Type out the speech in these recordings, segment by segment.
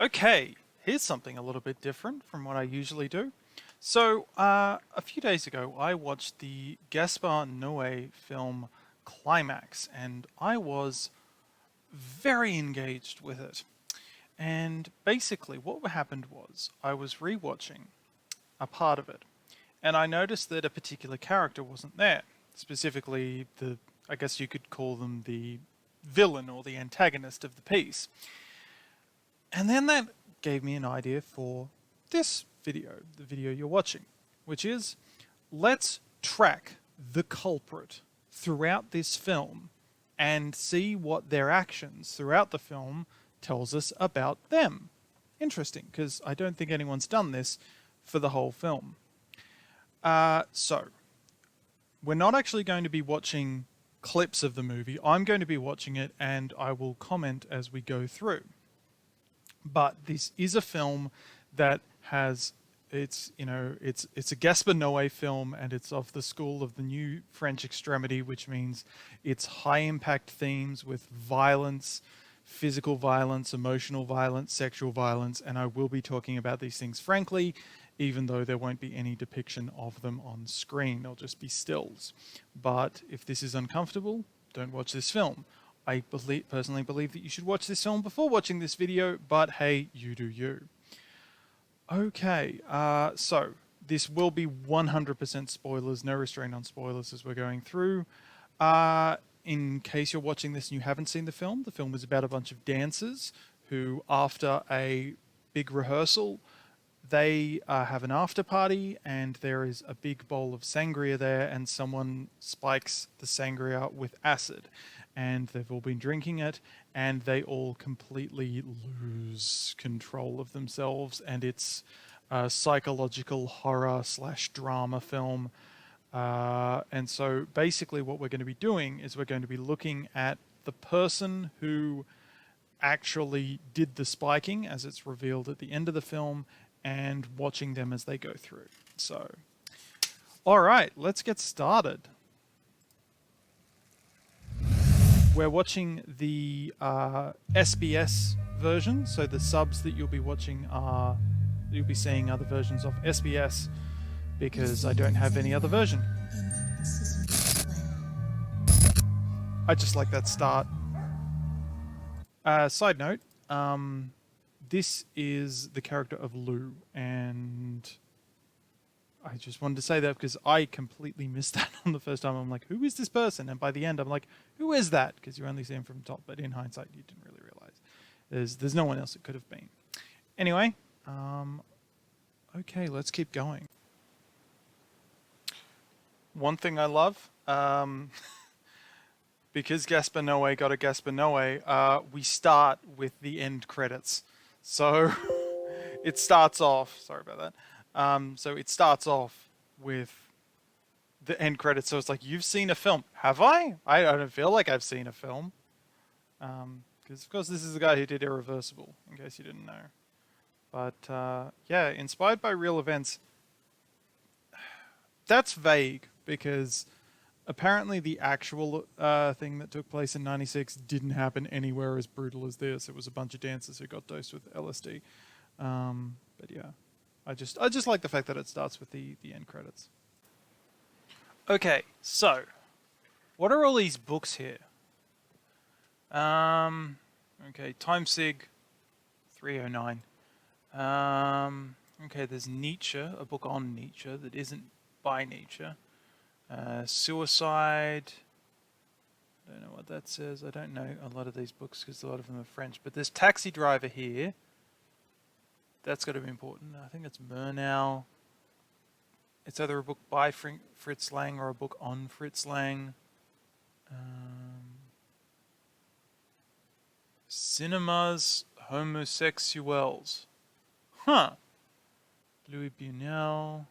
Okay, here's something a little bit different from what I usually do. So, a few days ago, I watched the Gaspar Noe film Climax, and I was very engaged with it. And basically, what happened was I was rewatching a part of it, and I noticed that a particular character wasn't there. Specifically, I guess you could call them the villain or the antagonist of the piece. And then that gave me an idea for this video, the video you're watching, which is let's track the culprit throughout this film and see what their actions throughout the film tells us about them. Interesting, because I don't think anyone's done this for the whole film. So, we're not actually going to be watching clips of the movie. I'm going to be watching it and I will comment as we go through. But this is a film that has it's a Gaspar Noé film, and it's of the school of the new French extremity, which means it's high impact themes with violence, physical violence, emotional violence, sexual violence, and I will be talking about these things frankly, even though there won't be any depiction of them on screen. They'll just be stills. But if this is uncomfortable, don't watch this film. I personally believe that you should watch this film before watching this video, but hey, you do you. Okay, so this will be 100% spoilers, no restraint on spoilers as we're going through. In case you're watching this and you haven't seen the film is about a bunch of dancers who, after a big rehearsal, they have an after party, and there is a big bowl of sangria there, and someone spikes the sangria with acid. And they've all been drinking it, and they all completely lose control of themselves, and it's a psychological horror / drama film. And so basically what we're going to be doing is we're going to be looking at the person who actually did the spiking, as it's revealed at the end of the film, and watching them as they go through. So, all right, let's get started. We're watching the SBS version, so the subs that you'll be watching you'll be seeing other versions of SBS, because I don't have any other version. I just like that start. Side note, this is the character of Lou, and I just wanted to say that because I completely missed that on the first time. I'm like, who is this person? And by the end, I'm like, who is that? Because you only see him from the top, but in hindsight, you didn't really realize. There's no one else it could have been. Anyway, okay, let's keep going. One thing I love, because Gaspar Noe got a Gaspar Noe, we start with the end credits. So it starts off, sorry about that. So it starts off with the end credits. So it's like, you've seen a film. Have I? I don't feel like I've seen a film. Because, of course, this is the guy who did Irreversible, in case you didn't know. But, yeah, inspired by real events. That's vague, because apparently the actual thing that took place in '96 didn't happen anywhere as brutal as this. It was a bunch of dancers who got dosed with LSD. But yeah, I just like the fact that it starts with the end credits. Okay, so what are all these books here? Okay, Time Sig 309. Okay, there's Nietzsche, a book on Nietzsche that isn't by Nietzsche. Suicide. I don't know what that says. I don't know a lot of these books because a lot of them are French. But there's Taxi Driver here. That's got to be important. I think it's Murnau. It's either a book by Fritz Lang or a book on Fritz Lang. Cinemas Homosexuels. Huh. Louis Buñuel.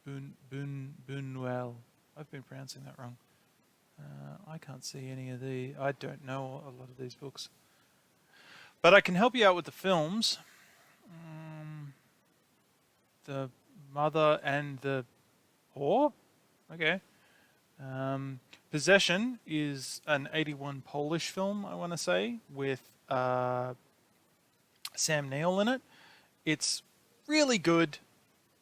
Buñuel. I've been pronouncing that wrong. I can't see any of the... I don't know a lot of these books. But I can help you out with the films. The Mother and the Whore? Okay. Possession is an '81 Polish film, I want to say, with Sam Neill in it. It's really good.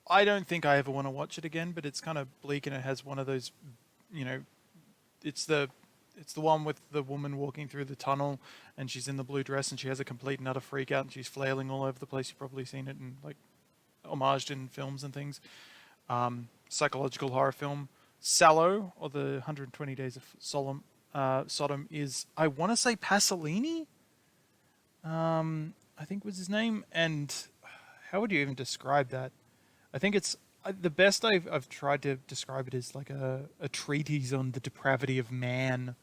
I don't think I ever want to watch it again, but it's kind of bleak and it has one of those, you know, it's the it's the one with the woman walking through the tunnel and she's in the blue dress and she has a complete and utter freak out and she's flailing all over the place. You've probably seen it in like homaged in films and things. Psychological horror film. Sallow, or the 120 Days of Sodom, is, I want to say, Pasolini. I think was his name. And how would you even describe that? I think it's the best I've tried to describe it is like a treatise on the depravity of man,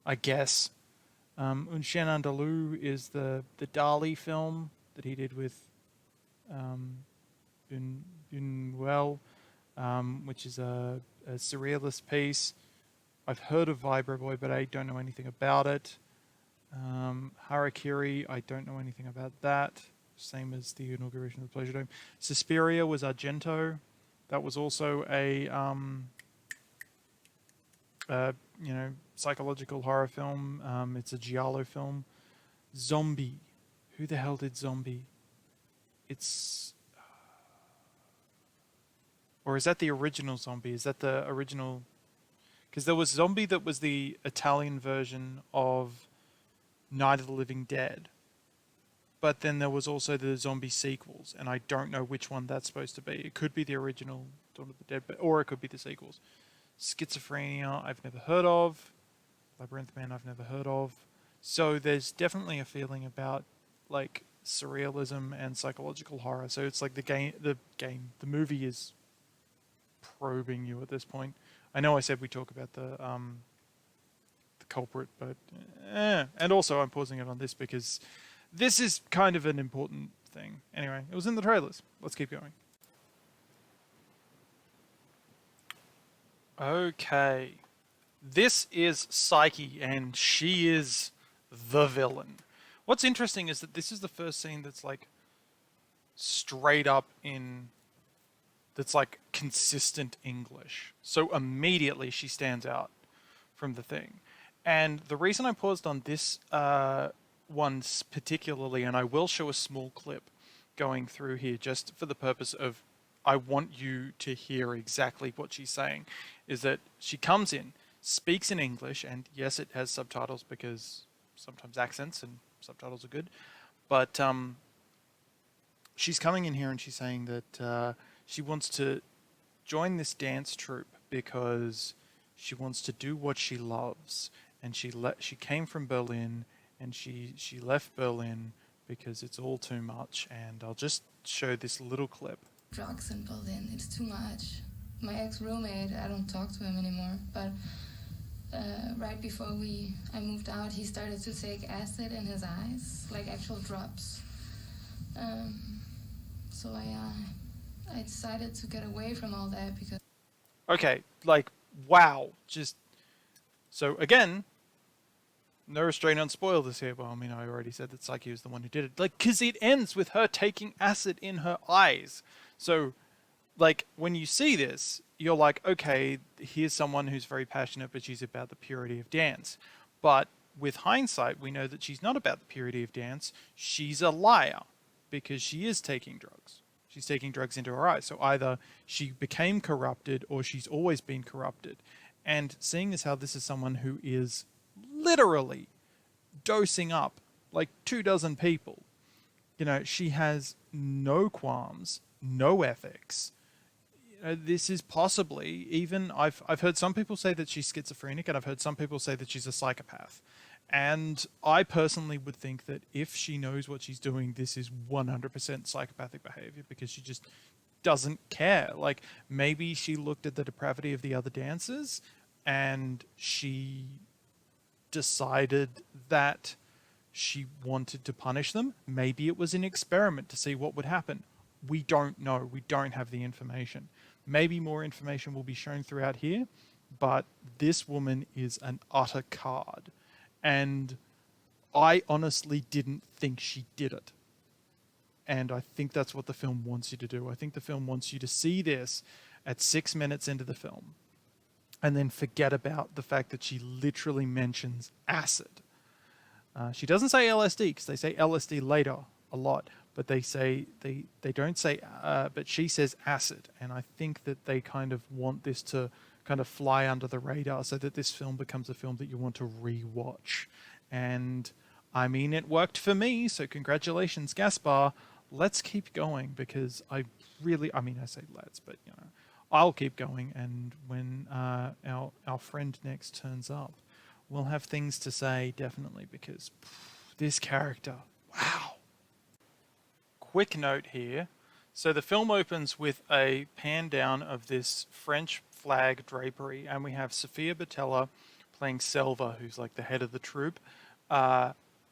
I guess. Un Chien Andalou is the Dali film that he did with um, Buñuel, which is a surrealist piece. I've heard of Vibro Boy, but I don't know anything about it. Harakiri, I don't know anything about that. Same as the inauguration of the Pleasure Dome. Suspiria was Argento. That was also a psychological horror film. It's a giallo film. Zombie. Who the hell did Zombie? It's, or is that the original Zombie? Is that the original? Because there was Zombie that was the Italian version of Night of the Living Dead. But then there was also the zombie sequels, and I don't know which one that's supposed to be. It could be the original Dawn of the Dead, or it could be the sequels. Schizophrenia, I've never heard of. Labyrinth Man, I've never heard of. So there's definitely a feeling about like surrealism and psychological horror. So it's like the movie is probing you at this point. I know I said we talk about the Culprit, but and also I'm pausing it on this because this is kind of an important thing. Anyway, it was in the trailers. Let's keep going. Okay. This is Psyche, and she is the villain. What's interesting is that this is the first scene that's like straight up in, that's like consistent English. So immediately she stands out from the thing. And the reason I paused on this one particularly, and I will show a small clip going through here just for the purpose of, I want you to hear exactly what she's saying, is that she comes in, speaks in English, and yes, it has subtitles because sometimes accents and subtitles are good, but she's coming in here and she's saying that she wants to join this dance troupe because she wants to do what she loves, and she came from Berlin, and she left Berlin because it's all too much. And I'll just show this little clip. Drugs in Berlin, it's too much. My ex-roommate, I don't talk to him anymore, but right before I moved out, he started to take acid in his eyes, like actual drops. So I decided to get away from all that because... Okay, like, wow, just... So again, no restraint on spoilers here. Well, I mean, I already said that Psyche was the one who did it. Like, because it ends with her taking acid in her eyes. So, like, when you see this, you're like, okay, here's someone who's very passionate, but she's about the purity of dance. But with hindsight, we know that she's not about the purity of dance. She's a liar because she is taking drugs. She's taking drugs into her eyes. So either she became corrupted or she's always been corrupted. And seeing as how this is someone who is literally dosing up like 24 people, you know, she has no qualms, no ethics. This is possibly even, I've heard some people say that she's schizophrenic, and I've heard some people say that she's a psychopath. And I personally would think that if she knows what she's doing, this is 100% psychopathic behavior, because she just doesn't care. Like, maybe she looked at the depravity of the other dancers and she decided that she wanted to punish them. Maybe it was an experiment to see what would happen. We don't know. We don't have the information. Maybe more information will be shown throughout here, but this woman is an utter card. And I honestly didn't think she did it. And I think that's what the film wants you to do. I think the film wants you to see this at 6 minutes into the film and then forget about the fact that she literally mentions acid. She doesn't say LSD, because they say LSD later, a lot, but they don't say, but she says acid, and I think that they kind of want this to kind of fly under the radar so that this film becomes a film that you want to rewatch. And I mean, it worked for me, so congratulations, Gaspar. Let's keep going because I mean, I say let's, but I'll keep going. And when our friend next turns up, we'll have things to say definitely because this character, wow. Quick note here. So the film opens with a pan down of this French flag drapery, and we have Sofia Boutella playing Selva, who's like the head of the troop,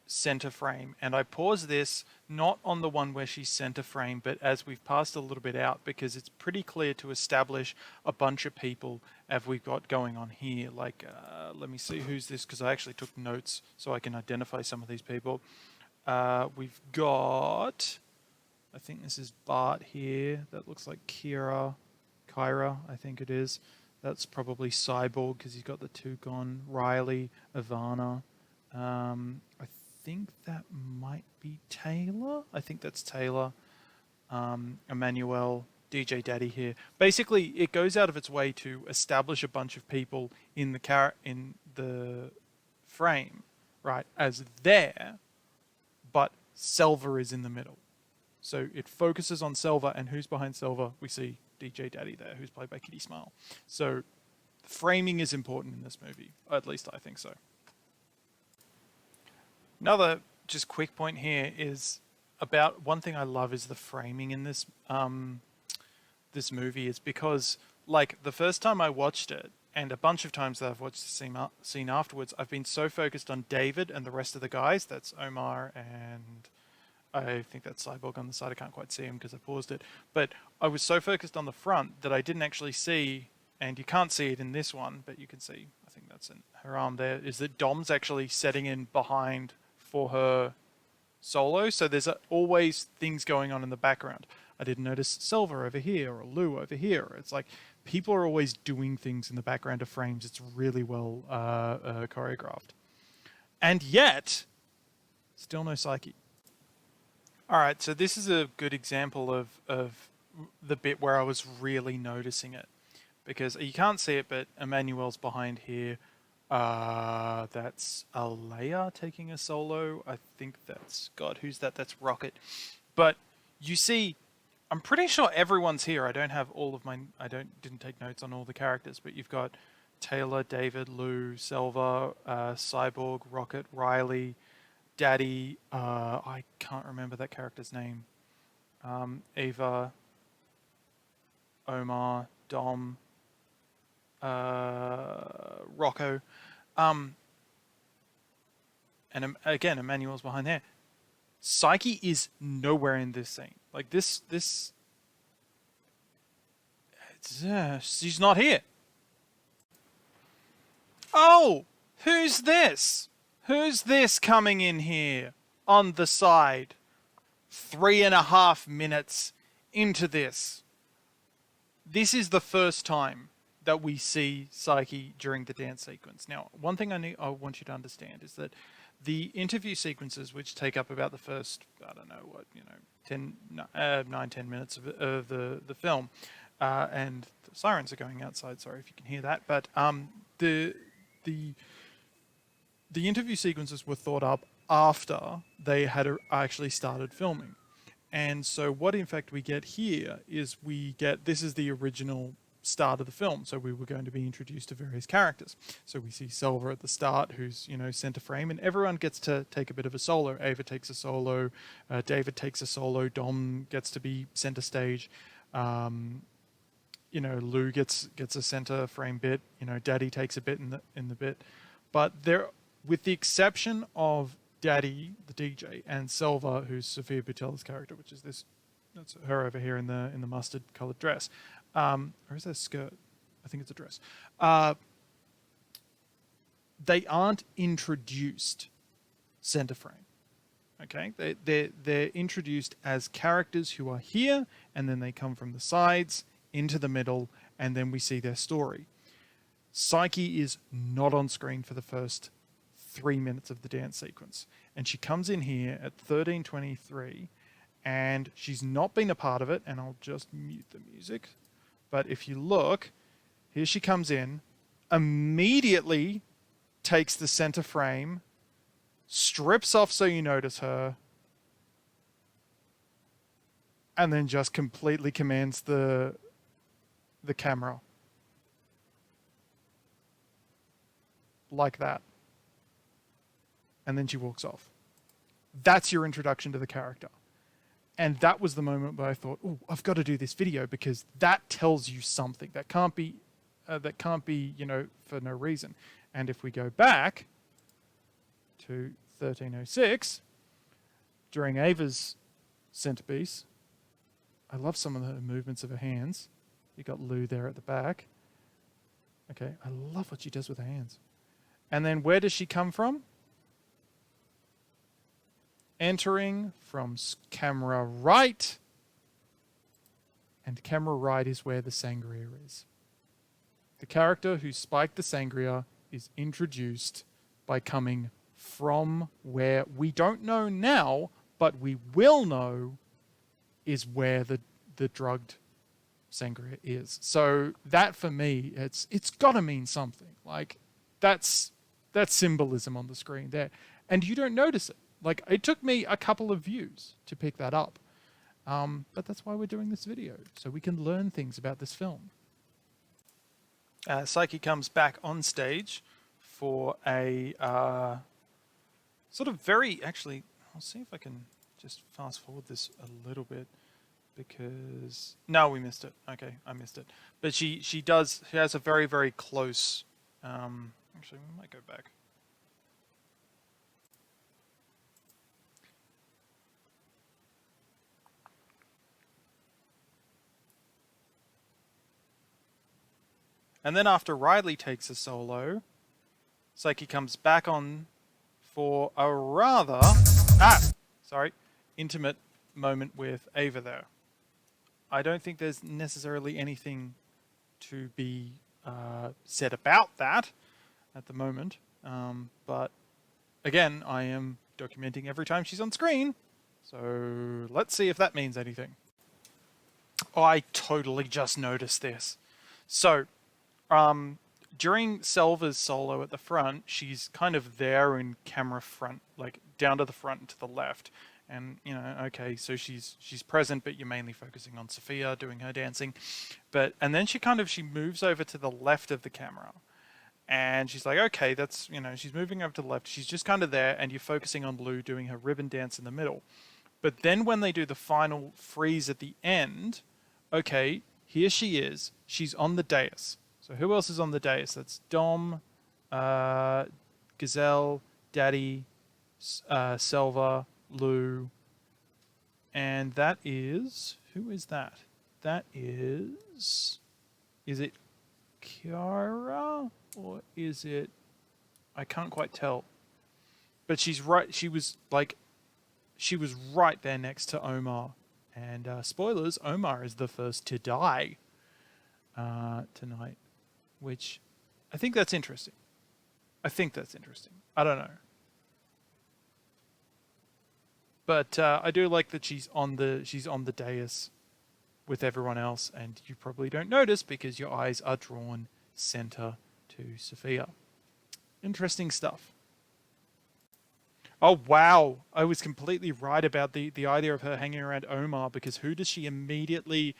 center frame. And I pause this not on the one where she's center frame, but as we've passed a little bit out, because it's pretty clear to establish a bunch of people as we've got going on here. Like, let me see who's this, because I actually took notes so I can identify some of these people. We've got, I think this is Bart here. That looks like Kyra, I think it is. That's probably Cyborg because he's got the toque on. Riley, Ivana. I think that might be Taylor. I think that's Taylor. Emmanuel, DJ Daddy here. Basically, it goes out of its way to establish a bunch of people in the frame, right, as there, but Selva is in the middle. So it focuses on Selva, and who's behind Selva? We see DJ Daddy there, who's played by Kitty Smile. So framing is important in this movie. At least I think so. Another just quick point here is about one thing I love is the framing in this this movie is because like the first time I watched it and a bunch of times that I've watched the scene afterwards, I've been so focused on David and the rest of the guys. That's Omar and I think that's Cyborg on the side. I can't quite see him because I paused it. But I was so focused on the front that I didn't actually see, and you can't see it in this one, but you can see, I think that's in her arm there, is that Dom's actually setting in behind for her solo. So there's always things going on in the background. I didn't notice Silver over here or Lou over here. It's like people are always doing things in the background of frames. It's really well choreographed. And yet, still no Psyche. All right, so this is a good example of the bit where I was really noticing it. Because you can't see it, but Emmanuel's behind here. That's Alea taking a solo. I think that's, God, who's that? That's Rocket. But you see, I'm pretty sure everyone's here. I don't have all of my, didn't take notes on all the characters, but you've got Taylor, David, Lou, Selva, Cyborg, Rocket, Riley, Daddy, I can't remember that character's name. Ava, Omar, Dom, Rocco, and again, Emmanuel's behind there. Psyche is nowhere in this scene. Like she's not here. Oh, who's this? Who's this coming in here on the side? 3.5 minutes into this. This is the first time that we see Psyche during the dance sequence. Now, one thing I want you to understand is that the interview sequences, which take up about the first, 9-10 minutes of the film, and the sirens are going outside. Sorry if you can hear that, but the interview sequences were thought up after they had actually started filming. And so what in fact we get here is this is the original start of the film. So we were going to be introduced to various characters. So we see Selva at the start, who's, center frame, and everyone gets to take a bit of a solo. Ava takes a solo, David takes a solo, Dom gets to be center stage. Lou gets a center frame bit, Daddy takes a bit in the bit. But there, with the exception of Daddy, the DJ, and Selva, who's Sofia Boutella's character, which is that's her over here in the mustard colored dress. Or is that a skirt? I think it's a dress. They aren't introduced center frame. Okay, they're introduced as characters who are here, and then they come from the sides into the middle, and then we see their story. Psyche is not on screen for the first 3 minutes of the dance sequence. And she comes in here at 13:23, and she's not been a part of it. And I'll just mute the music. But if you look, here she comes in, immediately takes the center frame, strips off so you notice her, and then just completely commands the camera. Like that. And then she walks off. That's your introduction to the character. And that was the moment where I thought, oh, I've got to do this video because that tells you something. That can't be, for no reason. And if we go back to 1306, during Ava's centerpiece, I love some of the movements of her hands. You got Lou there at the back. Okay, I love what she does with her hands. And then where does she come from? Entering from camera right. And camera right is where the sangria is. The character who spiked the sangria is introduced by coming from where we don't know now, but we will know is where the drugged sangria is. So that for me, it's got to mean something. Like that's symbolism on the screen there, and you don't notice it. Like it took me a couple of views to pick that up, but that's why we're doing this video, so we can learn things about this film. Psyche comes back on stage for a sort of very, actually, I'll see if I can just fast forward this a little bit because, no, we missed it. Okay, I missed it. But she has a very, very close, actually, we might go back. And then after Riley takes a solo, Psyche comes back on for a rather, intimate moment with Ava there. I don't think there's necessarily anything to be said about that at the moment. But again, I am documenting every time she's on screen. So let's see if that means anything. Oh, I totally just noticed this. So, during Selva's solo at the front, she's kind of there in camera front, like down to the front and to the left. And, okay, so she's present, but you're mainly focusing on Sophia doing her dancing. And then she moves over to the left of the camera. And she's like, okay, that's, she's moving over to the left. She's just kind of there, and you're focusing on Lou doing her ribbon dance in the middle. But then when they do the final freeze at the end, okay, here she is. She's on the dais. So who else is on the dais? That's Dom, Gazelle, Daddy, Selva, Lou, and that is, who is that? That is it Kiara or is it, I can't quite tell. But she's right, she was right there next to Omar. And spoilers, Omar is the first to die tonight, which I think that's interesting. I don't know. But I do like that she's on the dais with everyone else, and you probably don't notice because your eyes are drawn center to Sophia. Interesting stuff. Oh wow, I was completely right about the idea of her hanging around Omar, because who does she immediately,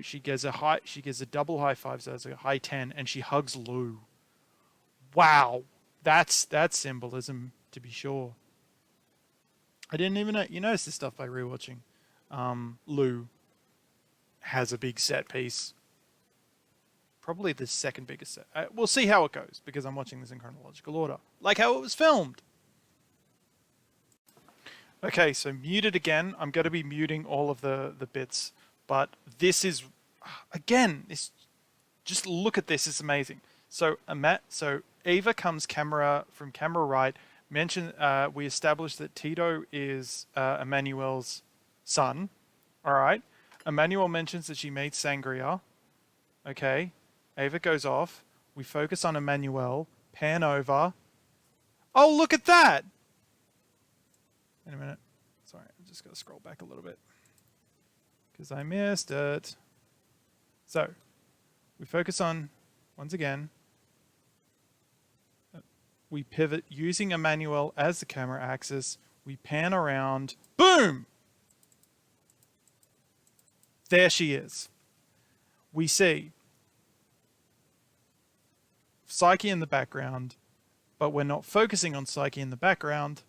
she gets a double high five, so that's a high 10, and she hugs Lou. Wow, that's symbolism to be sure. I didn't even know. You notice this stuff by rewatching. Lou has a big set piece. Probably the second biggest set. We'll see how it goes, because I'm watching this in chronological order. Like how it was filmed. Okay, so muted again. I'm going to be muting all of the bits. But this is, again, just look at this. It's amazing. So Ava comes from camera right. We established that Tito is Emmanuel's son. All right. Emmanuel mentions that she made sangria. Okay. Ava goes off. We focus on Emmanuel. Pan over. Oh, look at that! Wait a minute. Sorry, I'm just going to scroll back a little bit because I missed it. So, we focus on, once again, we pivot using Emmanuel as the camera axis. We pan around. Boom! There she is. We see Psyche in the background, but we're not focusing on Psyche in the background.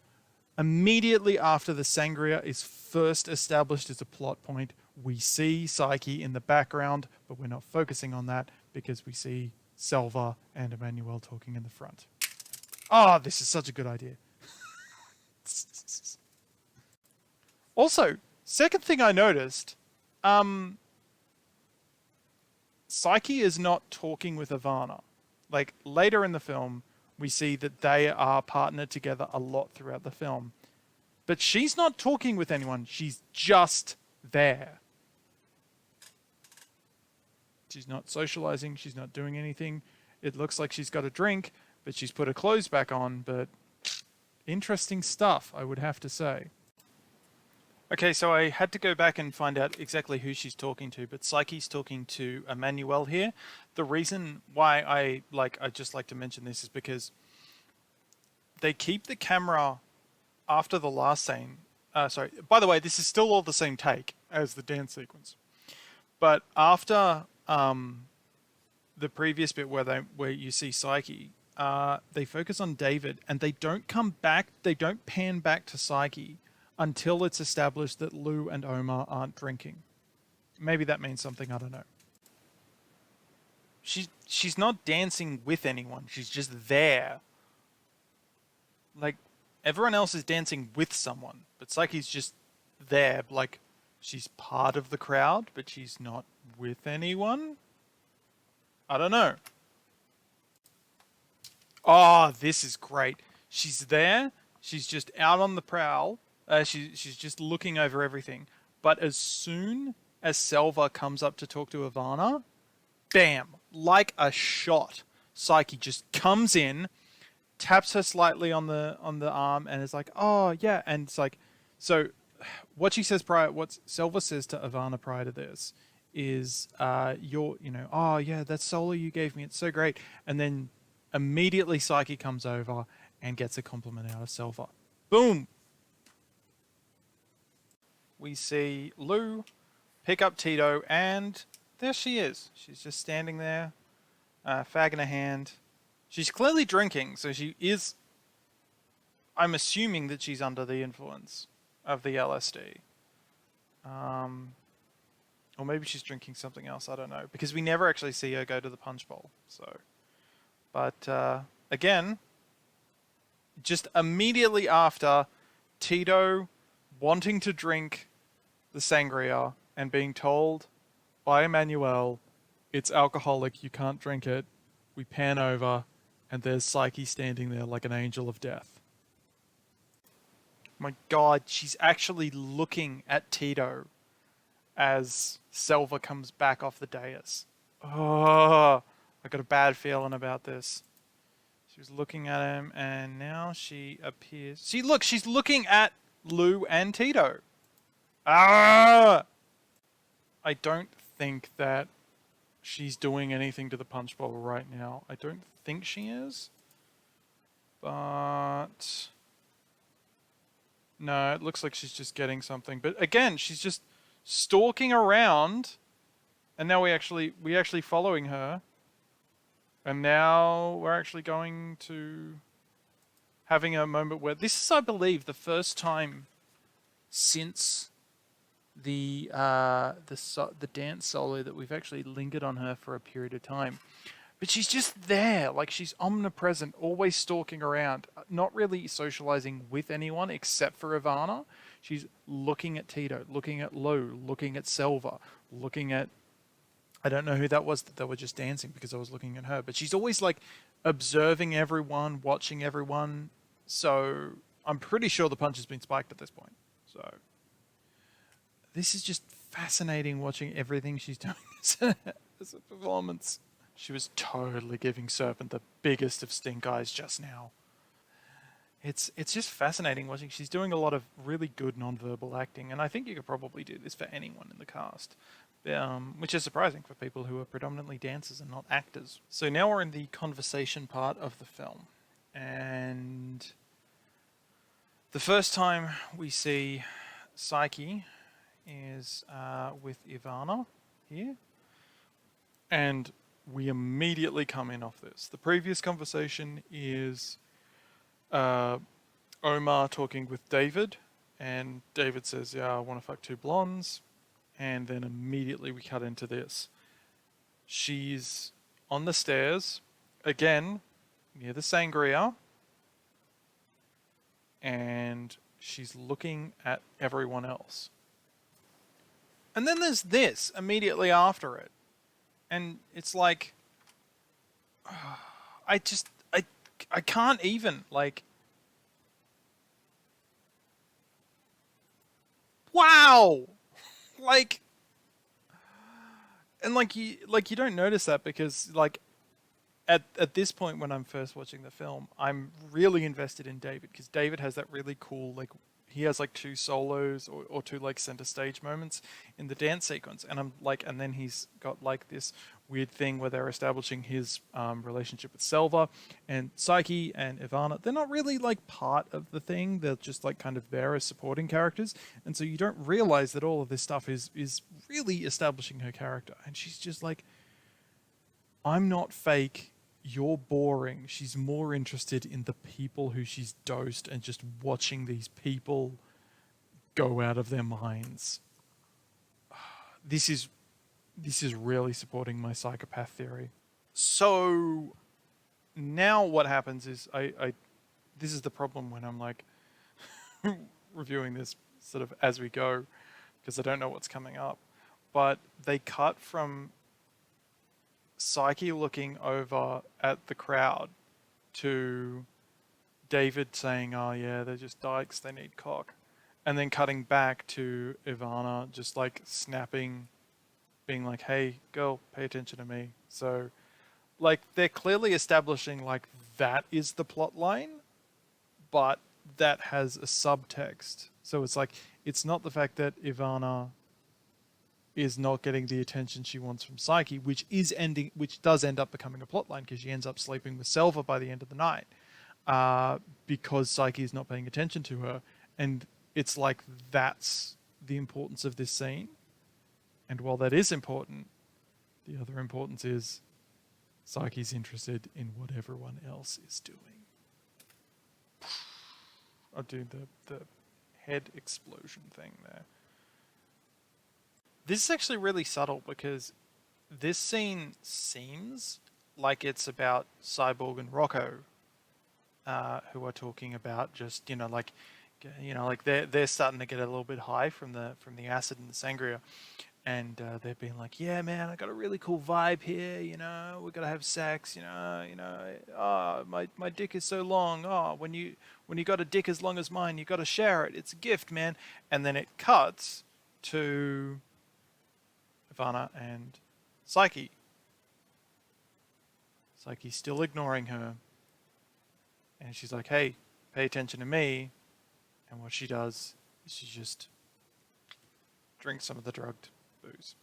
Immediately after the sangria is first established as a plot point, we see Psyche in the background, but we're not focusing on that because we see Selva and Emmanuel talking in the front. Oh, this is such a good idea. Also, second thing I noticed, Psyche is not talking with Ivana. Like, later in the film, we see that they are partnered together a lot throughout the film. But she's not talking with anyone. She's just there. She's not socializing. She's not doing anything. It looks like she's got a drink, but she's put her clothes back on. But interesting stuff, I would have to say. Okay, so I had to go back and find out exactly who she's talking to, but Psyche's talking to Emmanuel here. The reason why I just like to mention this is because they keep the camera after the last scene. Sorry, by the way, this is still all the same take as the dance sequence, but after the previous bit where you see Psyche, they focus on David, and they don't come back. They don't pan back to Psyche until it's established that Lou and Omar aren't drinking. Maybe that means something, I don't know. She's not dancing with anyone. She's just there. Like, everyone else is dancing with someone, but Psyche's just there. Like, she's part of the crowd, but she's not with anyone. I don't know. Oh, this is great. She's there. She's just out on the prowl. She's just looking over everything. But as soon as Selva comes up to talk to Ivana, bam, like a shot, Psyche just comes in, taps her slightly on the arm, and is like, "Oh yeah," and it's like, so what Selva says to Ivana prior to this is, "Oh yeah, that solo you gave me, it's so great," and then immediately Psyche comes over and gets a compliment out of Selva. Boom. We see Lou pick up Tito, and there she is. She's just standing there, fag in her hand. She's clearly drinking, so she is. I'm assuming that she's under the influence of the LSD. Or maybe she's drinking something else, I don't know. Because we never actually see her go to the punch bowl. So, but again, just immediately after Tito wanting to drink the sangria and being told by Emmanuel, it's alcoholic, you can't drink it, we pan over, and there's Psyche standing there like an angel of death. My God, she's actually looking at Tito as Selva comes back off the dais. Oh, I got a bad feeling about this. She was looking at him, and now she appears. She's looking at Lou and Tito. Ah! I don't think that she's doing anything to the punch bowl right now. I don't think she is. But no, it looks like she's just getting something. But again, she's just stalking around, and now we actually following her. And now we're actually going to having a moment where this is, I believe, the first time since the dance solo that we've actually lingered on her for a period of time. But she's just there, like she's omnipresent, always stalking around, not really socializing with anyone except for Ivana. She's looking at Tito, looking at Lou, looking at Selva, looking at, I don't know who that was that they were just dancing because I was looking at her, but she's always like observing everyone, watching everyone. So I'm pretty sure the punch has been spiked at this point. So this is just fascinating watching everything she's doing as a performance. She was totally giving Serpent the biggest of stink eyes just now. it's just fascinating watching. She's doing a lot of really good non-verbal acting, and I think you could probably do this for anyone in the cast, which is surprising for people who are predominantly dancers and not actors. So now we're in the conversation part of the film, and the first time we see Psyche is with Ivana here, and we immediately come in off this. The previous conversation is uh, Omar talking with David, and David says, "Yeah, I want to fuck two blondes," and then immediately we cut into this. She's on the stairs again near the sangria, and she's looking at everyone else. And then there's this immediately after it, and it's like, I just I can't even like. Wow, like, and like you don't notice that because like at this point when I'm first watching the film, I'm really invested in David because David has that really cool like he has like two solos or two like center stage moments in the dance sequence, and I'm like, and then he's got like this weird thing where they're establishing his relationship with Selva and Psyche and Ivana. They're not really like part of the thing; they're just like kind of there as supporting characters, and so you don't realize that all of this stuff is really establishing her character, and she's just like, I'm not fake. You're boring. She's more interested in the people who she's dosed and just watching these people go out of their minds. This is this is really supporting my psychopath theory. So now what happens is I this is the problem when I'm like reviewing this sort of as we go because I don't know what's coming up. But they cut from Psyche looking over at the crowd to David saying, "Oh yeah, they're just dykes. They need cock," and then cutting back to Ivana just like snapping, being like, "Hey, girl, pay attention to me." So, like, they're clearly establishing like that is the plot line, but that has a subtext. So it's like it's not the fact that Ivana is not getting the attention she wants from Psyche, which does end up becoming a plotline because she ends up sleeping with Selva by the end of the night, because Psyche is not paying attention to her, and it's like that's the importance of this scene. And while that is important, the other importance is Psyche's interested in what everyone else is doing. I'll do the head explosion thing there. This is actually really subtle because this scene seems like it's about Cyborg and Rocco, who are talking about just like they're starting to get a little bit high from the acid and the sangria, and they're being like, "Yeah, man, I got a really cool vibe here. We're gonna have sex. Oh, my dick is so long. Oh, when you got a dick as long as mine, you got to share it. It's a gift, man." And then it cuts to Ivana and Psyche. Psyche's still ignoring her, and she's like, "Hey, pay attention to me." And what she does is she just drinks some of the drugged booze.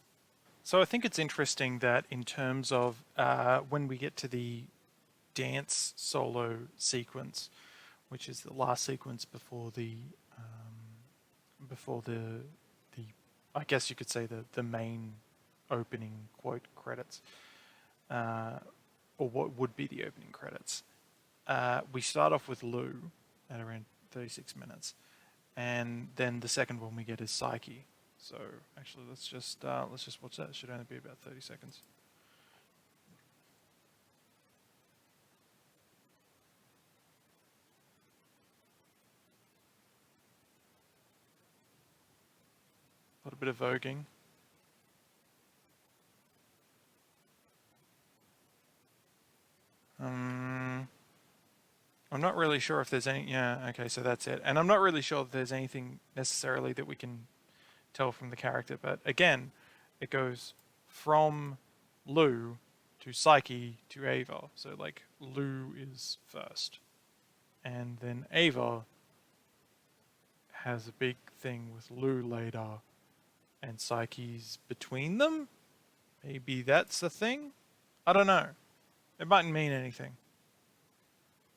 So I think it's interesting that in terms of when we get to the dance solo sequence, which is the last sequence before the I guess you could say the main opening quote credits, or what would be the opening credits. We start off with Lou at around 36 minutes, and then the second one we get is Psyche. So actually, let's just watch that. It should only be about 30 seconds. Got a bit of voguing. I'm not really sure if there's any. Yeah, okay, so that's it. And I'm not really sure if there's anything necessarily that we can tell from the character. But again, it goes from Lou to Psyche to Ava. So like Lou is first. and then Ava has a big thing with Lou later, and Psyche's between them. Maybe that's a thing. I don't know. It mightn't mean anything.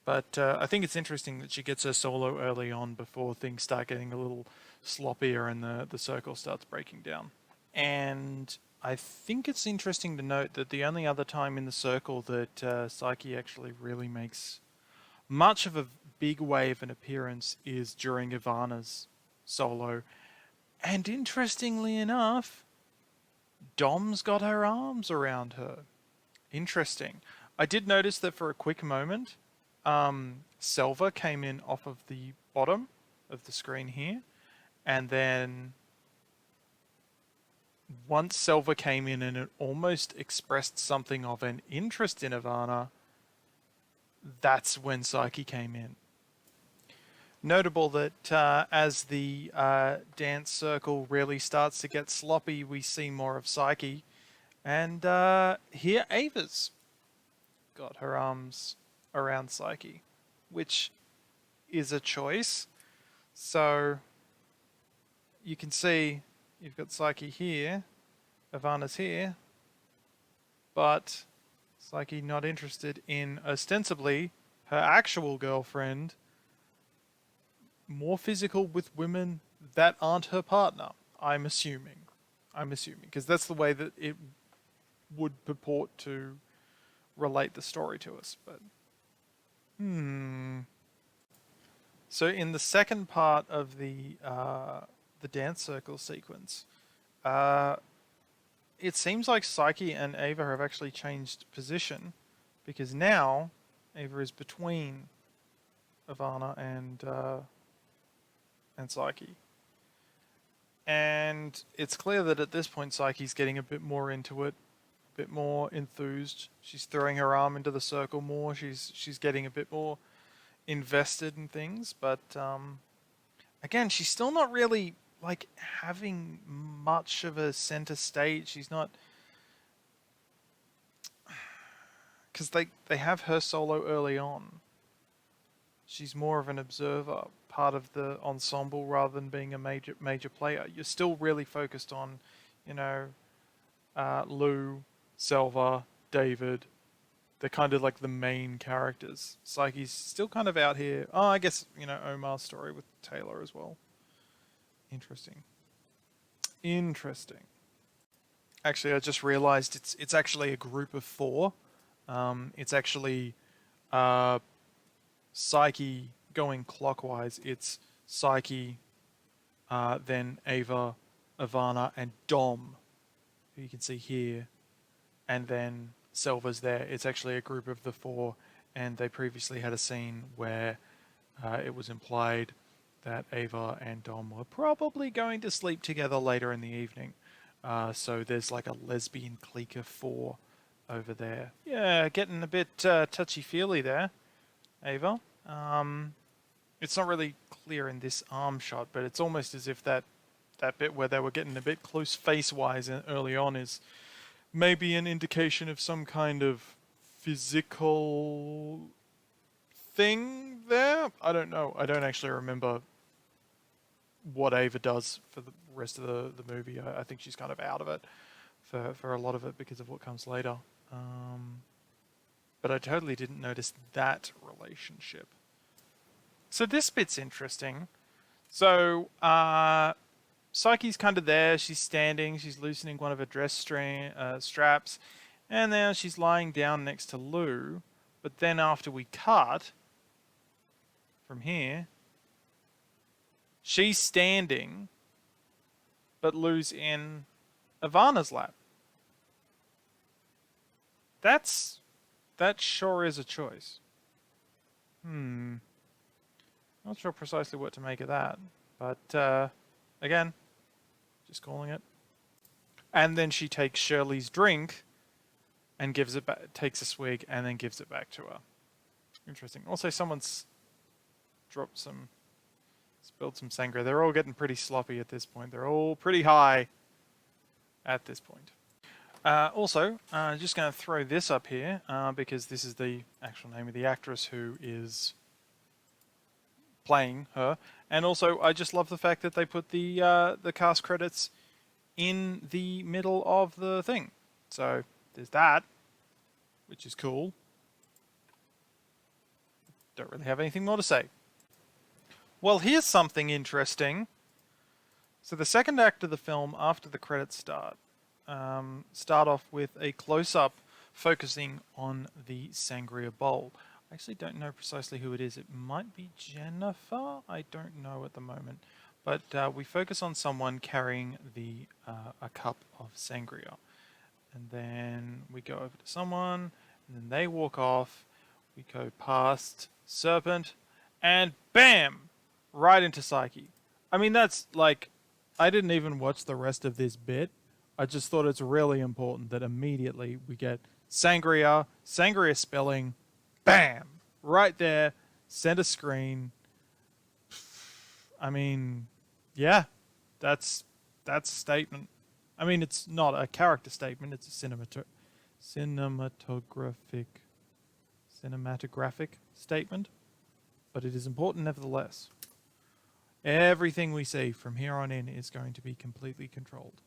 But I think it's interesting that she gets her solo early on before things start getting a little sloppier and the circle starts breaking down. And I think it's interesting to note that the only other time in the circle that Psyche actually really makes much of a big wave and appearance is during Ivana's solo. And interestingly enough, Dom's got her arms around her. Interesting. I did notice that for a quick moment, Selva came in off of the bottom of the screen here, and then once Selva came in and it almost expressed something of an interest in Ivana, that's when Psyche came in. Notable that as the dance circle really starts to get sloppy, we see more of Psyche. And here Ava's got her arms around Psyche, which is a choice. So you can see you've got Psyche here, Ivana's here, but Psyche not interested in ostensibly her actual girlfriend, more physical with women that aren't her partner. I'm assuming, because that's the way that it would purport to relate the story to us. But so in the second part of the dance circle sequence, it seems like Psyche and Ava have actually changed position, because now Ava is between Ivana and Psyche. And it's clear that at this point Psyche's getting a bit more into it, a bit more enthused. She's throwing her arm into the circle more. She's getting a bit more invested in things, but again, she's still not really like having much of a center stage. She's not, because they have her solo early on. She's more of an observer, part of the ensemble rather than being a major player. You're still really focused on, Lou, Selva, David. They're kind of like the main characters. Psyche's still kind of out here. Oh, I guess, Omar's story with Taylor as well. Interesting. Actually, I just realized it's actually a group of 4. It's actually Psyche going clockwise. It's Psyche, then Ava, Ivana, and Dom, who you can see here, and then Selva's there. It's actually a group of the 4, and they previously had a scene where it was implied that Ava and Dom were probably going to sleep together later in the evening. So there's like a lesbian clique of 4 over there. Yeah, getting a bit touchy-feely there, Ava. It's not really clear in this arm shot, but it's almost as if that bit where they were getting a bit close face-wise early on is maybe an indication of some kind of physical thing there. I don't know. I don't actually remember what Ava does for the rest of the movie. I think she's kind of out of it for a lot of it because of what comes later. But I totally didn't notice that relationship. So this bit's interesting. So Psyche's kind of there. She's standing. She's loosening one of her dress straps. And now she's lying down next to Lou. But then after we cut from here, she's standing, but Lou's in Ivana's lap. That sure is a choice. Not sure precisely what to make of that, but again, just calling it. And then she takes Shirley's drink and gives it back, takes a swig, and then gives it back to her. Interesting. Also, someone's spilled some sangria. They're all getting pretty sloppy at this point. They're all pretty high at this point. Also, just going to throw this up here because this is the actual name of the actress who is playing her. And also, I just love the fact that they put the cast credits in the middle of the thing. So there's that, which is cool. Don't really have anything more to say. Well, here's something interesting. So the second act of the film, after the credits start off with a close-up focusing on the sangria bowl. I actually don't know precisely who it is. It might be Jennifer. I don't know at the moment. But we focus on someone carrying a cup of sangria. And then we go over to someone, and then they walk off. We go past Serpent, and bam! Right into Psyche. I mean, that's like, I didn't even watch the rest of this bit. I just thought it's really important that immediately we get sangria spelling, bam! Right there, center screen. I mean, yeah, that's a statement. I mean, it's not a character statement, it's a cinematographic statement, but it is important nevertheless. Everything we see from here on in is going to be completely controlled.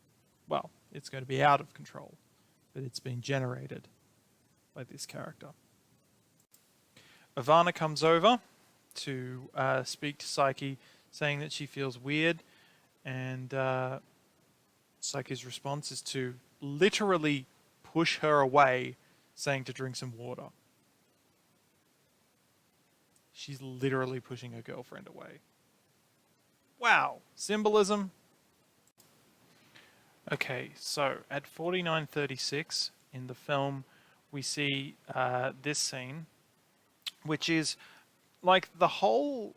Well, it's going to be out of control, but it's been generated by this character. Ivana comes over to speak to Psyche, saying that she feels weird, and Psyche's response is to literally push her away, saying to drink some water. She's literally pushing her girlfriend away. Wow, symbolism. Okay, so at 49:36 in the film, we see this scene, which is like the whole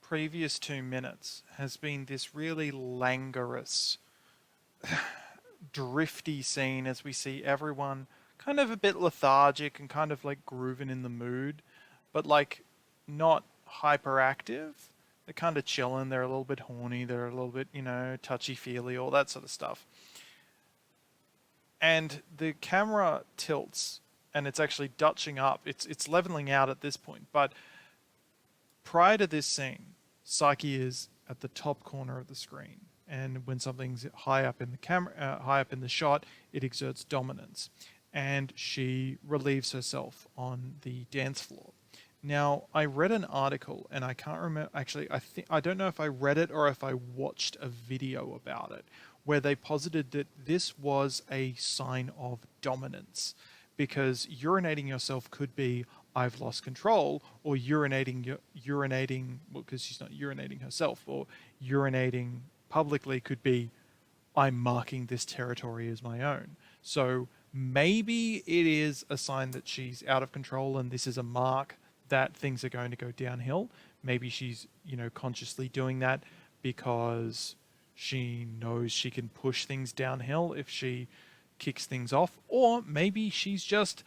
previous 2 minutes has been this really languorous, drifty scene as we see everyone kind of a bit lethargic and kind of like grooving in the mood, but like not hyperactive. They're kind of chilling, they're a little bit horny, they're a little bit, touchy-feely, all that sort of stuff. And the camera tilts and it's actually dutching up. It's leveling out at this point, but prior to this scene, Psyche is at the top corner of the screen, and when something's high up in the camera, high up in the shot, it exerts dominance, and she relieves herself on the dance floor. Now, I read an article, and I can't remember. Actually, I don't know if I read it or if I watched a video about it, where they posited that this was a sign of dominance, because urinating yourself could be I've lost control, or urinating, well, because she's not urinating herself, or urinating publicly could be I'm marking this territory as my own. So maybe it is a sign that she's out of control and this is a mark that things are going to go downhill. Maybe she's, consciously doing that because she knows she can push things downhill if she kicks things off. Or maybe she's just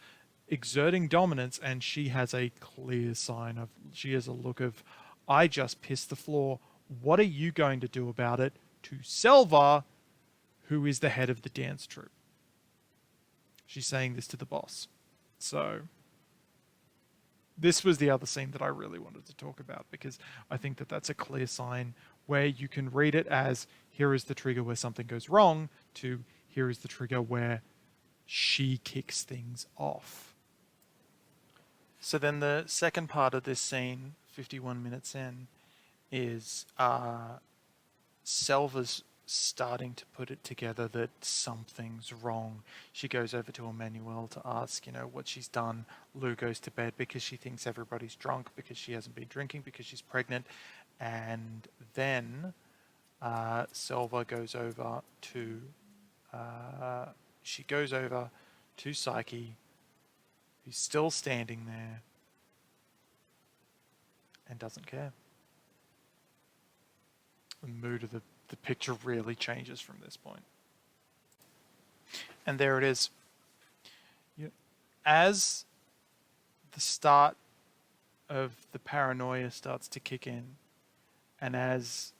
exerting dominance and she has a clear sign of, she has a look of, I just pissed the floor. What are you going to do about it? To Selva, who is the head of the dance troupe. She's saying this to the boss. So this was the other scene that I really wanted to talk about, because I think that that's a clear sign where you can read it as here is the trigger where something goes wrong to here is the trigger where she kicks things off. So then the second part of this scene, 51 minutes in, is Selva's starting to put it together that something's wrong. She goes over to Emmanuel to ask, what she's done. Lou goes to bed because she thinks everybody's drunk because she hasn't been drinking because she's pregnant. And then Selva goes over to Psyche, who's still standing there and doesn't care. The mood of the picture really changes from this point. And there it is. As the start of the paranoia starts to kick in, and as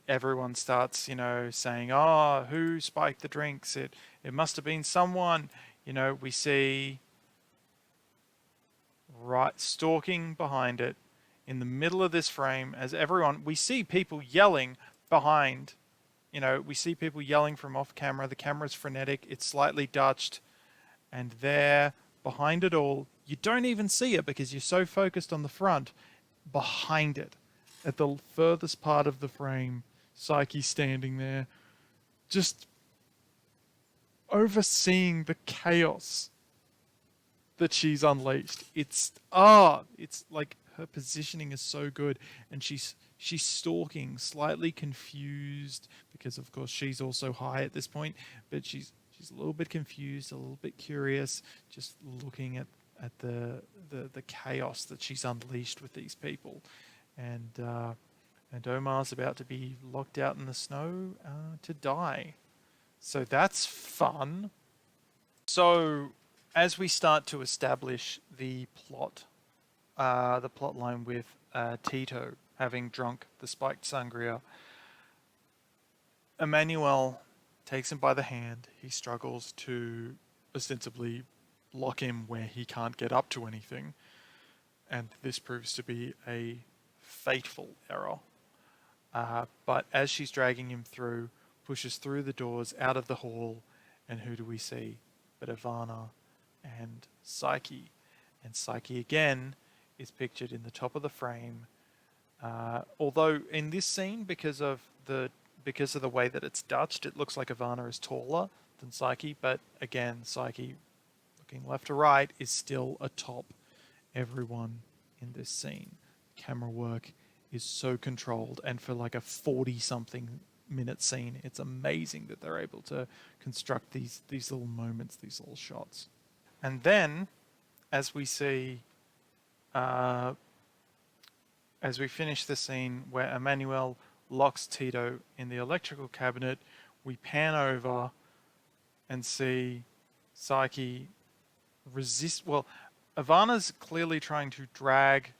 everyone starts, saying, "Oh, who spiked the drinks? It must have been someone." We see right stalking behind it in the middle of this frame as we see people yelling behind. We see people yelling from off camera. The camera's frenetic. It's slightly dutched. And there, behind it all, you don't even see it because you're so focused on the front. Behind it, at the furthest part of the frame, Psyche standing there, just overseeing the chaos that she's unleashed. It's like her positioning is so good, and she's stalking, slightly confused because of course she's also high at this point, but she's a little bit confused, a little bit curious, just looking at the chaos that she's unleashed with these people, and Omar's about to be locked out in the snow to die. So that's fun. So as we start to establish the plot line with Tito having drunk the spiked sangria, Emmanuel takes him by the hand. He struggles to ostensibly lock him where he can't get up to anything, and this proves to be a fateful error. But as she's dragging him through, pushes through the doors out of the hall, and who do we see but Ivana and Psyche? And Psyche again is pictured in the top of the frame. Although in this scene, because of the way that it's dutched, it looks like Ivana is taller than Psyche. But again, Psyche, looking left to right, is still atop everyone in this scene. Camera work is so controlled, and for like a 40-something minute scene, it's amazing that they're able to construct these little moments, these little shots. And then, as we see, as we finish the scene where Emmanuel locks Tito in the electrical cabinet, we pan over and see Psyche resist. Well, Ivana's clearly trying to drag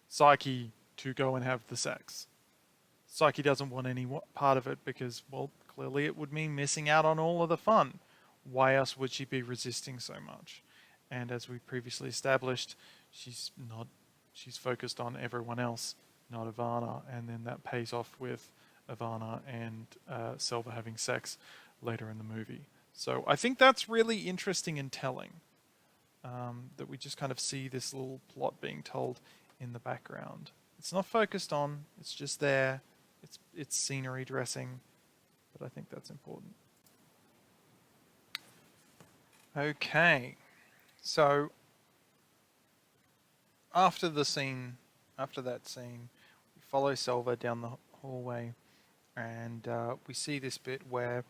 Psyche to go and have the sex. Psyche doesn't want any part of it because, well, clearly it would mean missing out on all of the fun. Why else would she be resisting so much? And as we previously established, she's focused on everyone else, not Ivana, and then that pays off with Ivana and Selva having sex later in the movie. So I think that's really interesting and telling, that we just kind of see this little plot being told in the background. It's not focused on, it's just there. It's scenery dressing, but I think that's important. Okay, so after that scene, we follow Selva down the hallway, and we see this bit where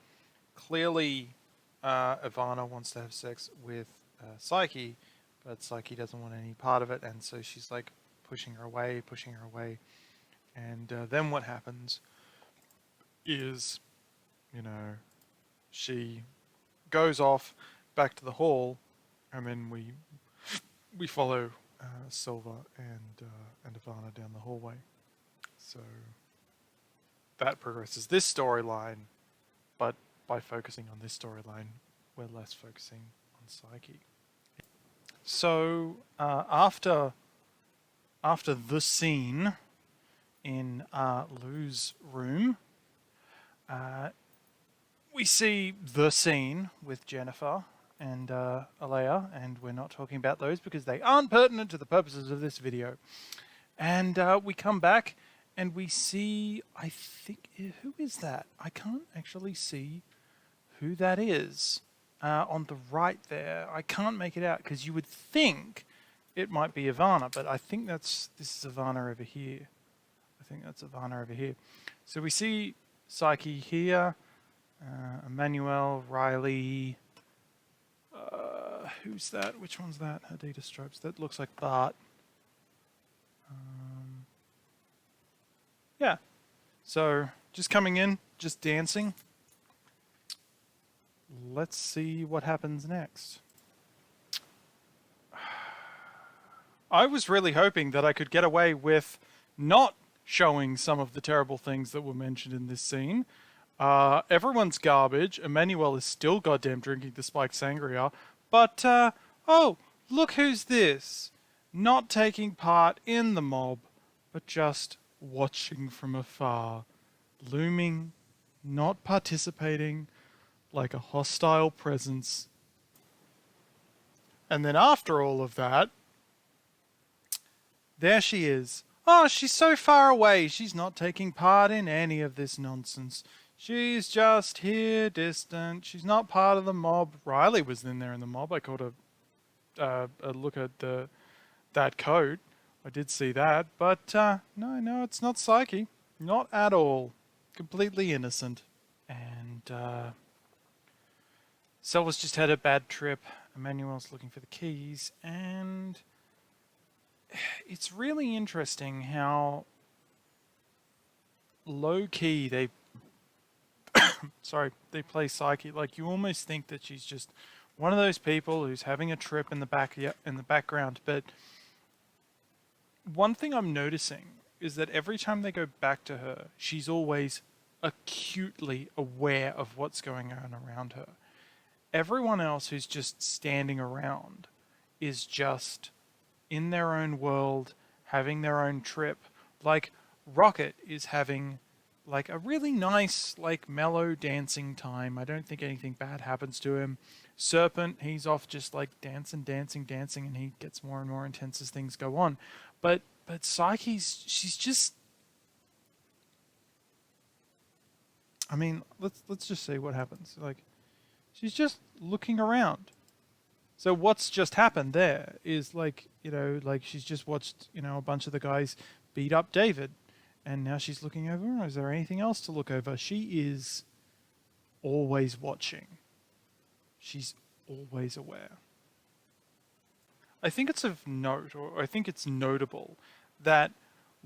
clearly Ivana wants to have sex with Psyche, but Psyche doesn't want any part of it, and so she's like pushing her away, and then what happens is, she goes off back to the hall, and then we follow Selva and Ivana down the hallway. So that progresses this storyline, but by focusing on this storyline, we're less focusing on Psyche. So after the scene in Lou's room, we see the scene with Jennifer and Alea, and we're not talking about those because they aren't pertinent to the purposes of this video. And we come back and we see, I think, who is that? I can't actually see who that is on the right there. I can't make it out because you would think it might be Ivana, but I think this is Ivana over here. I think that's Ivana over here. So we see Psyche here, Emmanuel, Riley, who's that? Which one's that? Adidas stripes. That looks like Bart. Yeah. So just coming in, just dancing. Let's see what happens next. I was really hoping that I could get away with not showing some of the terrible things that were mentioned in this scene. Everyone's garbage. Emmanuel is still goddamn drinking the spiked sangria. But, oh, look who's this. Not taking part in the mob. but just watching from afar, looming, not participating, like a hostile presence. And then after all of that, there she is. Oh, she's so far away. She's not taking part in any of this nonsense. She's just here, distant. She's not part of the mob. Riley was in there in the mob. I caught a look at that coat. I did see that, but no, it's not Psyche. Not at all. Completely innocent. And Selva's just had a bad trip. Emmanuel's looking for the keys, and it's really interesting how low key they they play Psyche. Like, you almost think that she's just one of those people who's having a trip in the background. But one thing I'm noticing is that every time they go back to her, she's always acutely aware of what's going on around her. Everyone else who's just standing around is just in their own world, having their own trip. Like, Rocket is having like a really nice, like, mellow dancing time. I don't think anything bad happens to him. Serpent, he's off just like dancing, and he gets more and more intense as things go on. But Psyche's, she's just, I mean, let's just see what happens. Like, she's just looking around. So what's just happened there is, like, like, she's just watched, a bunch of the guys beat up David, and now she's looking over. Is there anything else to look over? She is always watching. She's always aware. I think it's of note, or I think it's notable, that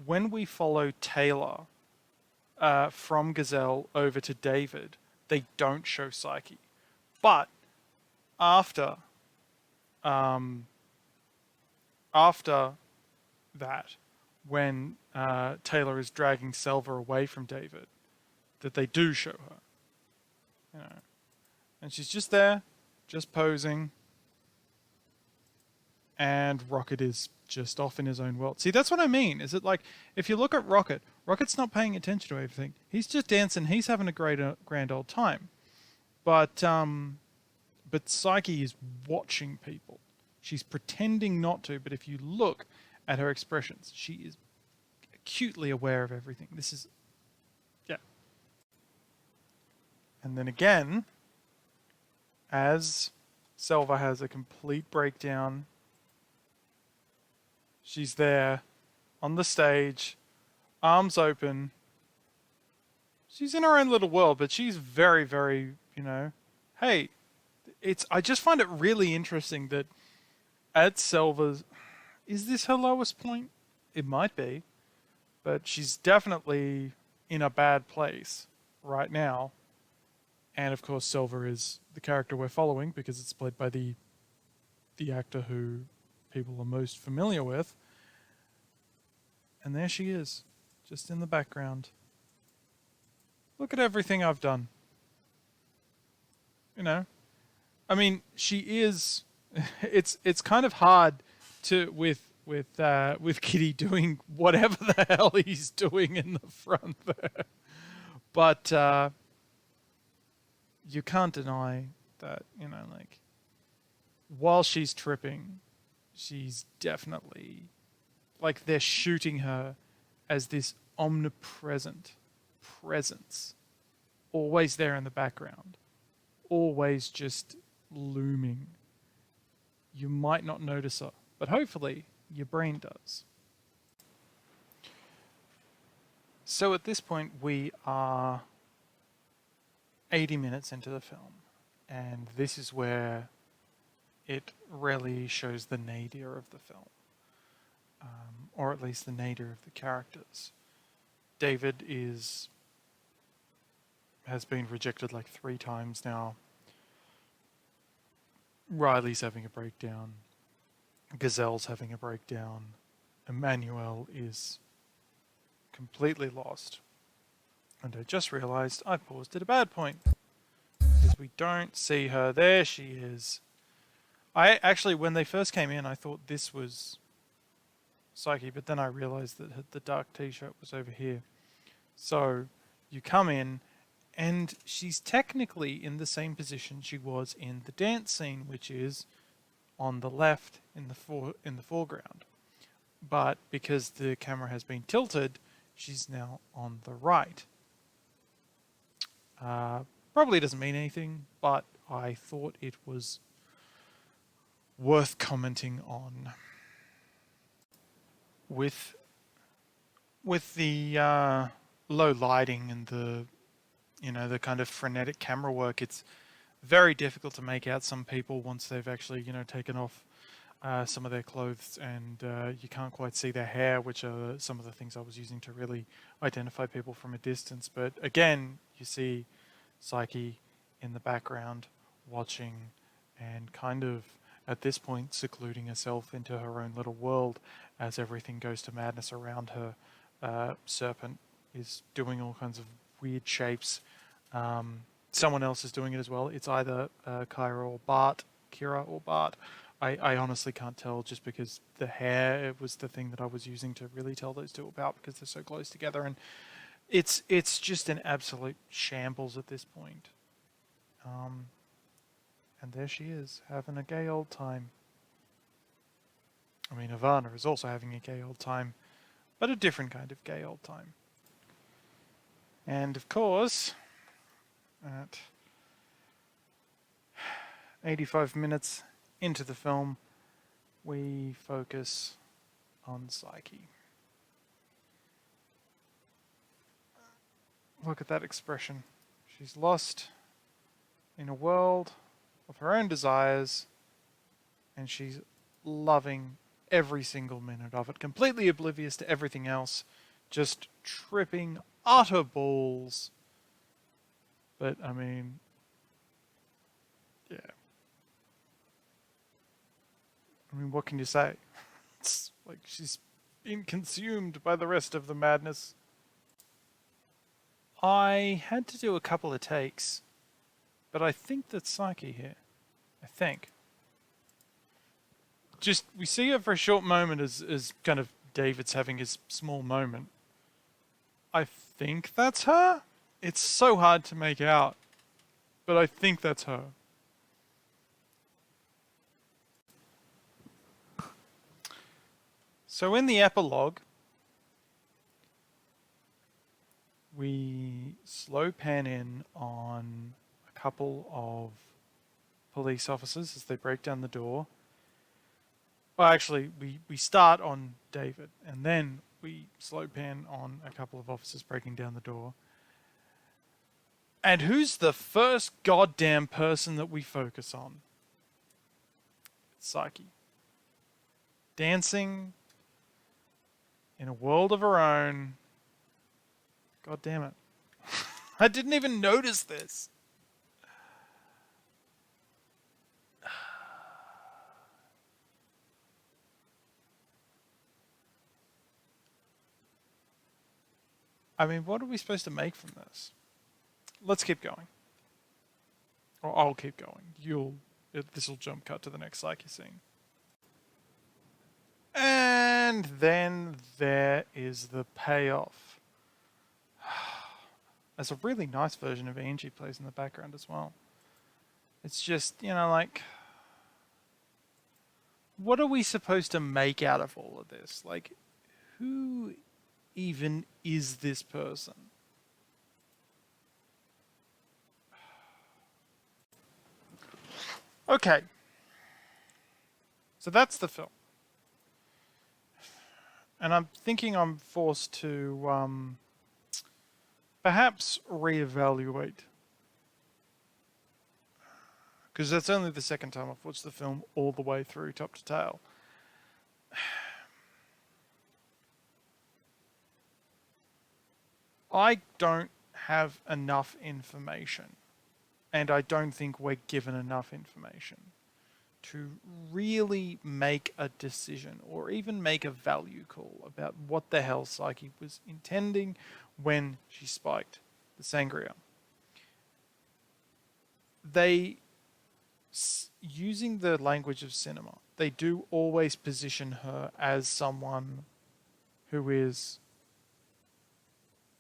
when we follow Taylor from Gazelle over to David, they don't show Psyche. But after that, when Taylor is dragging Selva away from David, that they do show her. And she's just there, just posing, and Rocket is just off in his own world. See, that's what I mean. Is it like, if you look at Rocket, Rocket's not paying attention to everything. He's just dancing. He's having a grand old time. But Psyche is watching people. She's pretending not to, but if you look at her expressions, she is acutely aware of everything. This is, yeah. And then again, as Selva has a complete breakdown, she's there on the stage, arms open. She's in her own little world, but she's very, very, hey, I just find it really interesting that at Selva's, is this her lowest point? It might be, but she's definitely in a bad place right now. And of course, Selva is the character we're following because it's played by the actor who people are most familiar with. And there she is, just in the background. Look at everything I've done. I mean, she is. It's kind of hard to with Kitty doing whatever the hell he's doing in the front there, but you can't deny that, like, while she's tripping, she's definitely, like, they're shooting her as this omnipresent presence, always there in the background, always just looming. You might not notice her, but hopefully your brain does. So at this point, we are 80 minutes into the film, and this is where it really shows the nadir of the film, or at least the nadir of the characters. David has been rejected like 3 times now. Riley's having a breakdown. Gazelle's having a breakdown. Emmanuel is completely lost. And I just realized I paused at a bad point, because we don't see her. There she is. I actually, when they first came in, I thought this was Psyche, but then I realized that the dark t-shirt was over here. So you come in, and she's technically in the same position she was in the dance scene, which is on the left in the foreground. But because the camera has been tilted, she's now on the right. Probably doesn't mean anything, but I thought it was worth commenting on. With the low lighting and the kind of frenetic camera work, it's very difficult to make out some people once they've actually taken off some of their clothes, and you can't quite see their hair, which are some of the things I was using to really identify people from a distance. But again, you see Psyche in the background watching and kind of at this point secluding herself into her own little world as everything goes to madness around her. Serpent is doing all kinds of weird shapes. Someone else is doing it as well. It's either Kira or Bart. I honestly can't tell, just because the hair was the thing that I was using to really tell those two apart, because they're so close together, and it's just an absolute shambles at this point. And there she is, having a gay old time. I mean, Ivana is also having a gay old time, but a different kind of gay old time. And of course, at 85 minutes into the film, we focus on Psyche. Look at that expression. She's lost in a world of her own desires, and she's loving every single minute of it, completely oblivious to everything else, just tripping utter balls. But I mean, yeah. I mean, what can you say? It's like she's been consumed by the rest of the madness. I had to do a couple of takes, but I think that's Psyche here. I think. Just, we see her for a short moment as kind of David's having his small moment. I think that's her? It's so hard to make out, but I think that's her. So in the epilogue, we slow pan in on a couple of police officers as they break down the door. Well, actually, we start on David, and then we slow pan on a couple of officers breaking down the door. And who's the first goddamn person that we focus on? It's Psyche. Dancing in a world of her own. God damn it. I didn't even notice this. I mean, what are we supposed to make from this? Let's keep going. Or I'll keep going. This'll jump cut to the next Psyche scene. And then there is the payoff. There's a really nice version of Angie plays in the background as well. It's just, like, what are we supposed to make out of all of this? Like, who even is this person? Okay. So that's the film. And I'm thinking I'm forced to perhaps reevaluate. Because that's only the second time I've watched the film all the way through, top to tail. I don't have enough information, and I don't think we're given enough information to really make a decision or even make a value call about what the hell Psyche was intending when she spiked the sangria. They using the language of cinema, they do always position her as someone who is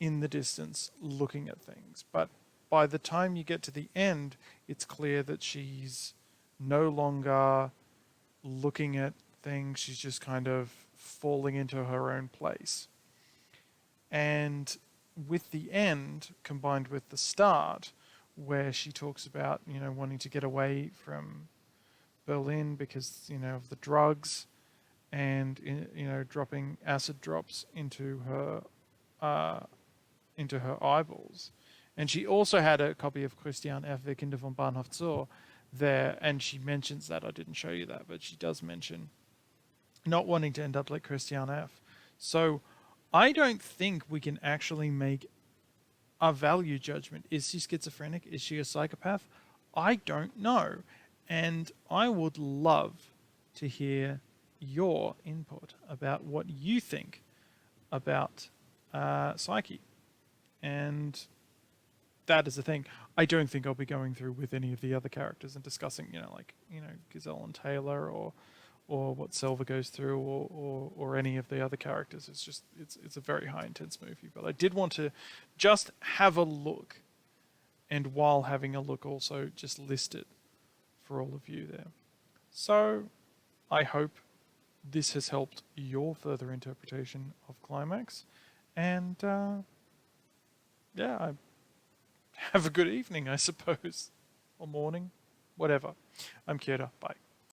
in the distance looking at things. But by the time you get to the end, it's clear that she's no longer looking at things, she's just kind of falling into her own place. And with the end combined with the start, where she talks about, wanting to get away from Berlin because, of the drugs and, dropping acid drops uh, into her eyeballs. And she also had a copy of Christian F. Wir Kinder vom Bahnhof Zoo there, and she mentions that. I didn't show you that, but she does mention not wanting to end up like Christian F. So I don't think we can actually make a value judgment. Is she schizophrenic? Is she a psychopath? I don't know. And I would love to hear your input about what you think about Psyche. And that is the thing. I don't think I'll be going through with any of the other characters and discussing, Gazelle and Taylor or what Selva goes through or any of the other characters. It's just it's a very high intense movie. But I did want to just have a look, and while having a look also just list it for all of you there. So I hope this has helped your further interpretation of Climax. And yeah, have a good evening, I suppose, or morning, whatever. I'm Kira. Bye.